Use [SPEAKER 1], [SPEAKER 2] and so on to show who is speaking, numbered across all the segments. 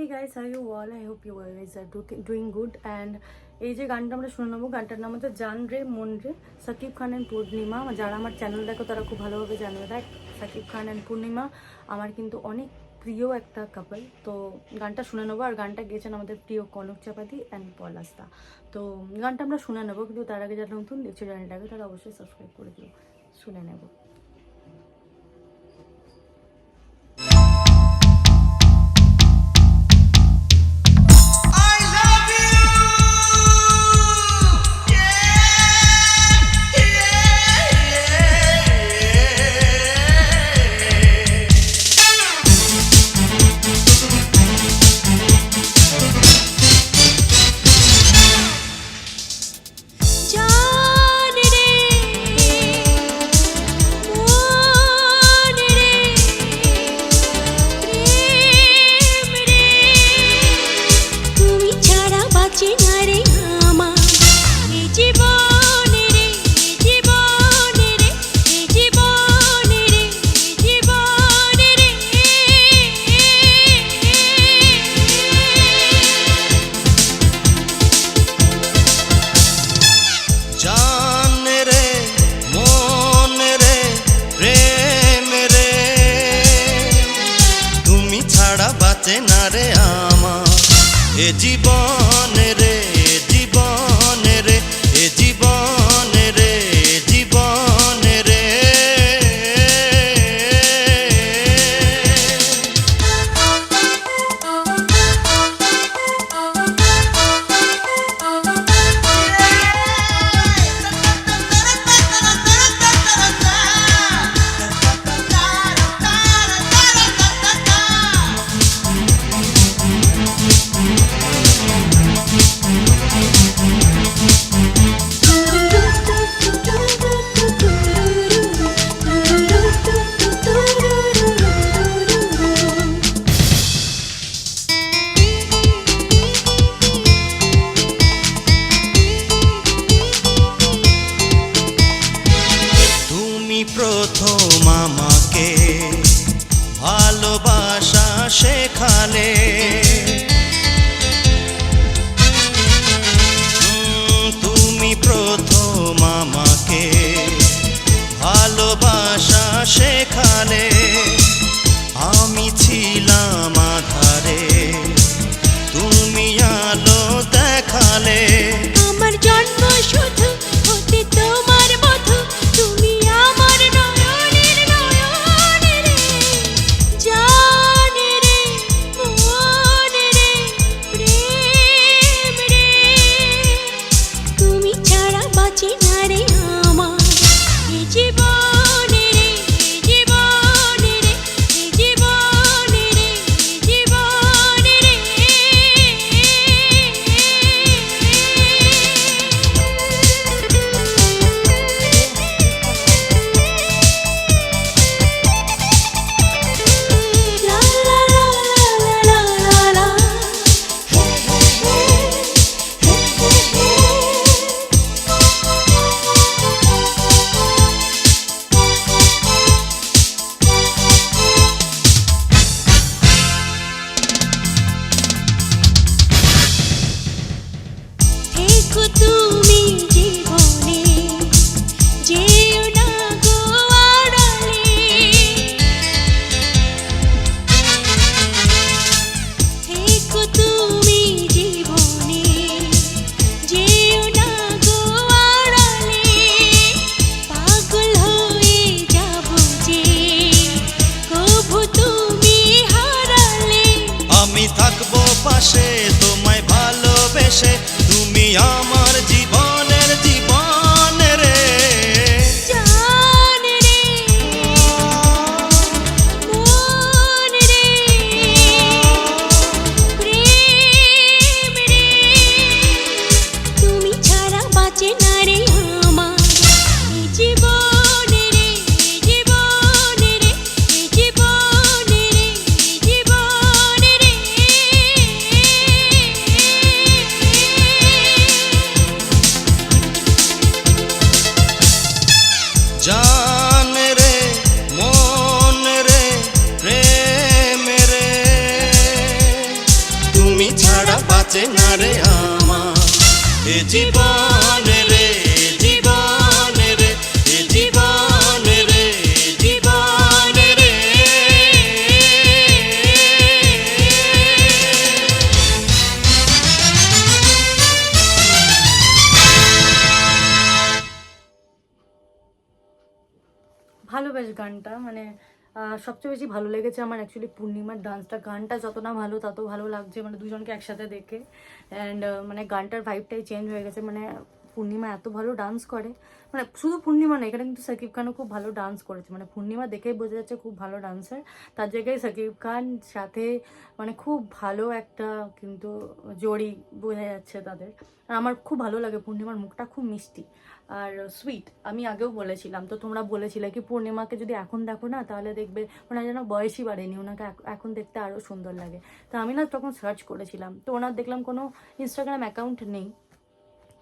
[SPEAKER 1] Hey guys, how you all? I hope you guys are doing good. And এই যে গানটা আমরা শুনে নেবো, গানটার নাম হচ্ছে জান রে মন রে, সাকিব খান অ্যান্ড পূর্ণিমা। যারা আমার চ্যানেল দেখো তারা খুব ভালোভাবে জানবে। দেখ, সাকিব খান অ্যান্ড পূর্ণিমা আমার কিন্তু অনেক প্রিয় একটা কাপল। তো গানটা শুনে নেবো। আর গানটা গেয়েছেন আমাদের প্রিয় কনক চাপাতি অ্যান্ড পলাশদা। তো গানটা আমরা শুনে নেবো, কিন্তু তার আগে যারা নতুন দেখছো চ্যানেলটাকে তারা অবশ্যই সাবস্ক্রাইব করে দিও। শুনে নেবো।
[SPEAKER 2] জীবন রে জীবন রে এ জীবন রে জীবন রে প্রথম আমাকে ভালোবাসা শেখালে, তুমি প্রথম আমাকে ভালোবাসা শেখালে। আমি ছিলাম আধারে, তুমি আলো দেখালে।
[SPEAKER 3] আমার জন্ম শুধু হতে তোমার বধূ, তুমি আমার নয়নের নয়ন রে। জান রে মন রে প্রেম রে, তুমি ছাড়া বাঁচে না রে আমার এ জীবন রে জীবন রে জীবন রে জীবন রে। তুমি জীবনে যেও না গো আড়ালে, থেকো তুমি জীবনে যেও না গো আড়ালে। পাগল হয়ে যাব যে কভু তুমি হারালে।
[SPEAKER 2] আমি থাকবো পাশে তোমায় ভালোবেসে, তুমি আমার জীবনের জীবন রে।
[SPEAKER 3] জান রে মন রে প্রেম রে, তুমি ছাড়া বাঁচে না রে আমার এ জীবন রে জীবন রে জীবন রে জীবন রে।
[SPEAKER 2] তুমি ছাড়া বাঁচে না রে আমার এ জীবন রে জীবন রে এ জীবন রে জীবন রে।
[SPEAKER 1] ভালো বেশ গানটা, মানে সবচেয়ে বেশি ভালো লেগেছে আমার অ্যাকচুয়ালি পূর্ণিমার ডান্সটা। গানটা যত না ভালো তত ভালো লাগছে, মানে দুজনকে একসাথে দেখে। অ্যান্ড মানে গানটার ভাইবটাই চেঞ্জ হয়ে গেছে। মানে পূর্ণিমা এত ভালো ডান্স করে, মানে শুধু পূর্ণিমা না, এখানে কিন্তু সাকিব খানও খুব ভালো ডান্স করেছে। মানে পূর্ণিমা দেখেই বোঝা যাচ্ছে খুব ভালো ডান্সার, তার জায়গায় সাকিব খান সাথে মানে খুব ভালো একটা কিন্তু জড়ি বোঝা যাচ্ছে তাদের। আর আমার খুব ভালো লাগে, পূর্ণিমার মুখটা খুব মিষ্টি আর সুইট। আমি আগেও বলেছিলাম, তো তোমরা বলেছিলে কি পূর্ণিমাকে যদি এখন দেখো না তাহলে দেখবে ওনার যেন বয়সই বাড়েনি, ওনাকে এখন দেখতে আরও সুন্দর লাগে। তো আমি না তখন সার্চ করেছিলাম, তো ওনার দেখলাম কোনো ইনস্টাগ্রাম অ্যাকাউন্ট নেই,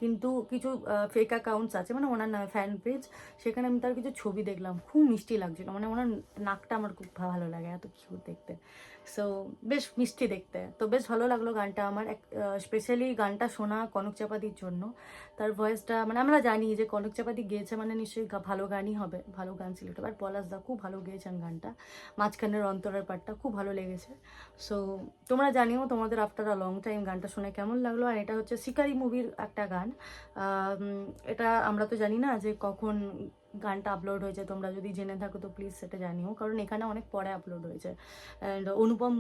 [SPEAKER 1] কিন্তু কিছু ফেক অ্যাকাউন্টস আছে, মানে ওনার নামে ফ্যান পেজ। সেখানে আমি তার কিছু ছবি দেখলাম, খুব মিষ্টি লাগছিল। মানে ওনার নাকটা আমার খুব ভালো লাগে, এত কিউট দেখতে। সো বেশ মিষ্টি দেখতে, তো বেশ ভালো লাগলো গানটা আমার। স্পেশালি গানটা শোনা কনক চাপাতির জন্য। তার ভয়েসটা, মানে আমরা জানি যে কনক চাপাতি গেয়েছে মানে নিশ্চয়ই ভালো গানই হবে, ভালো গান সিলেক্ট হবে। আর পলাশ দা খুব ভালো গেয়েছেন গানটা, মাঝখানের অন্তরের পার্টটা খুব ভালো লেগেছে। সো তোমরা জানিও তোমাদের আফটার আ লং টাইম গানটা শুনে কেমন লাগলো। আর এটা হচ্ছে শিকারি মুভির একটা গান। এটা আমরা তো জানি না যে কখন গানটা আপলোড হয়েছে, তোমরা যদি জেনে থাকো তো প্লিজ সেটা জানিও, কারণ এখানে অনেক পরে আপলোড হয়েছে। অ্যান্ড অনুপম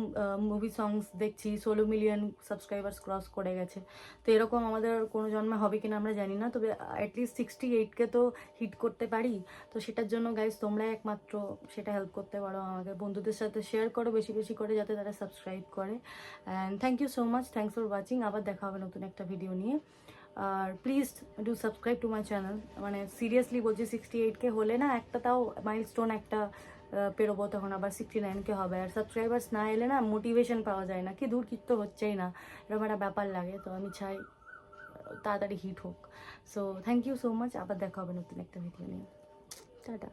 [SPEAKER 1] মুভি সংস দেখছি 16 মিলিয়ন সাবস্ক্রাইবার্স ক্রস করে গেছে। তো এরকম আমাদের কোনো জন্মে হবে কিনা আমরা জানি না, তবে অ্যাটলিস্ট 68কে তো হিট করতে পারি। তো সেটার জন্য গাইজ তোমরা একমাত্র সেটা হেল্প করতে পারো আমাকে, বন্ধুদের সাথে শেয়ার করো বেশি বেশি করে যাতে তারা সাবস্ক্রাইব করে। And thank you so much, thanks for watching. আবার দেখা হবে নতুন একটা ভিডিও নিয়ে। আর please do subscribe to my channel. মানে সিরিয়াসলি বলছি, 68কে হলে না একটা তাও মাইলস্টোন একটা পেরোবো, তখন আবার 69কে হবে। আর সাবস্ক্রাইবার্স না এলে না মোটিভেশন পাওয়া যায় না, কি দূর কি তো হচ্ছেই না, এরকম একটা ব্যাপার লাগে। তো আমি চাই তাড়াতাড়ি হিট হোক। So thank you so much, আবার দেখা হবে নতুন একটা ভিডিও নিয়ে। টাটা।